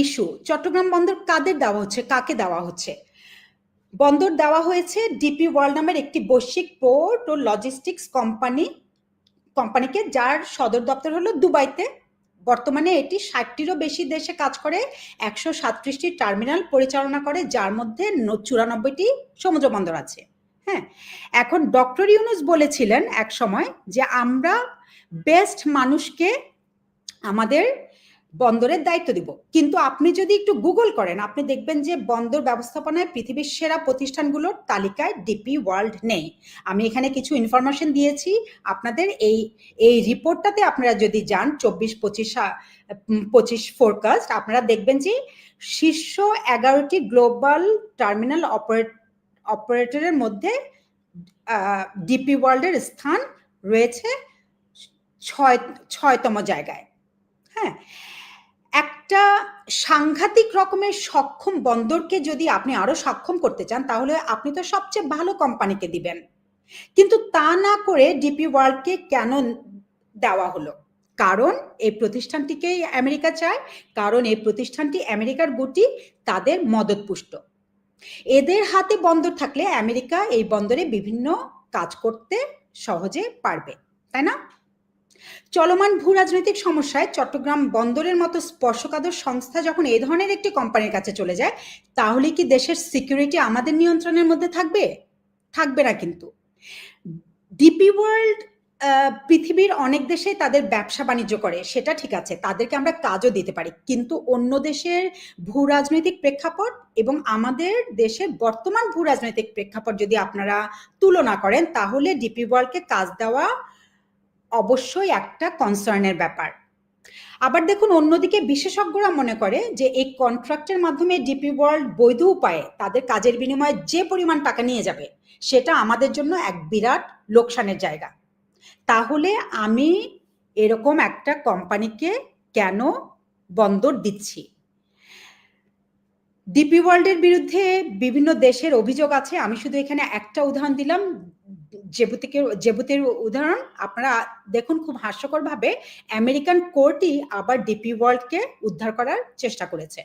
Issue, Chittagong বন্দর কাদের দেওয়া হচ্ছে, কাকে দেওয়া হচ্ছে? বন্দর দেওয়া হয়েছে ডিপি ওয়ার্ল্ড নামের একটি বৈশ্বিক পোর্ট ও লজিস্টিক্স কোম্পানিকে, যার সদর দপ্তর হলো দুবাইতে। বর্তমানে এটি 60টিরও বেশি দেশে কাজ করে, 137টি টার্মিনাল পরিচালনা করে, যার মধ্যে 94টি সমুদ্র বন্দর আছে। হ্যাঁ, এখন ডক্টর ইউনূস বলেছিলেন এক সময় যে আমরা বেস্ট মানুষকে আমাদের বন্দরের দায়িত্ব দিব, কিন্তু আপনি যদি একটু গুগল করেন আপনি দেখবেন যে বন্দর ব্যবস্থাপনায় পৃথিবীর সেরা প্রতিষ্ঠানগুলোর তালিকায় ডিপি ওয়ার্ল্ড নেই। আমি এখানে কিছু ইনফরমেশন দিয়েছি আপনাদের, এই রিপোর্টটাতে আপনারা যদি যান 24-25 ফোরকাস্ট, আপনারা দেখবেন যে শীর্ষ 11টি গ্লোবাল টার্মিনাল অপারেটরের মধ্যে ডিপি ওয়ার্ল্ডের স্থান রয়েছে 6তম জায়গায়। হ্যাঁ, একটা সাংঘাতিক রকমের সক্ষম বন্দরকে যদি আপনি আরো সক্ষম করতে চান তাহলে আপনি তো সবচেয়ে ভালো কোম্পানিকে দিবেন, কিন্তু তা না করে ডিপি ওয়ার্ল্ডকে কেন দেওয়া হলো? কারণ এই প্রতিষ্ঠানটিকেই আমেরিকা চায়, কারণ এই প্রতিষ্ঠানটি আমেরিকার গুটি, তাদের মদতপুষ্ট। এদের হাতে বন্দর থাকলে আমেরিকা এই বন্দরে বিভিন্ন কাজ করতে সহজে পারবে, তাই না? চলমান ভূ রাজনৈতিক সমস্যায় চট্টগ্রাম বন্দরের মতো স্পর্শকাতর সংস্থা যখন এই ধরনের একটি কোম্পানির কাছে চলে যায়, তাহলে কি দেশের সিকিউরিটি আমাদের নিয়ন্ত্রণের মধ্যে থাকবে? থাকবে না। কিন্তু ডিপি ওয়ার্ল্ড পৃথিবীর অনেক দেশে তাদের ব্যবসা বাণিজ্য করে, সেটা ঠিক আছে, তাদেরকে আমরা কাজও দিতে পারি, কিন্তু অন্য দেশের ভূ রাজনৈতিক প্রেক্ষাপট এবং আমাদের দেশের বর্তমান ভূ রাজনৈতিক প্রেক্ষাপট যদি আপনারা তুলনা করেন, তাহলে ডিপি ওয়ার্ল্ডকে কাজ দেওয়া অবশ্যই একটা কনসার্নের ব্যাপার। আবার দেখুন, অন্যদিকে বিশেষজ্ঞরা মনে করে যে এই কন্ট্রাক্টের মাধ্যমে ডিপি ওয়ার্ল্ড বৈধ উপায়ে তাদের কাজের বিনিময়ে যে পরিমাণ টাকা নিয়ে যাবে সেটা আমাদের জন্য এক বিরাট লোকসানের জায়গা। তাহলে আমি এরকম একটা কোম্পানিকে কেন বন্দর দিচ্ছি? ডিপি ওয়ার্ল্ডের বিরুদ্ধে বিভিন্ন দেশের অভিযোগ আছে, আমি শুধু এখানে একটা উদাহরণ দিলাম, জেবুতের উদাহরণ। আপনারা দেখুন, খুব হাস্যকর ভাবে আমেরিকান কোর্টই আবার ডিপি ওয়ার্ল্ডকে উদ্ধার করার চেষ্টা করেছে।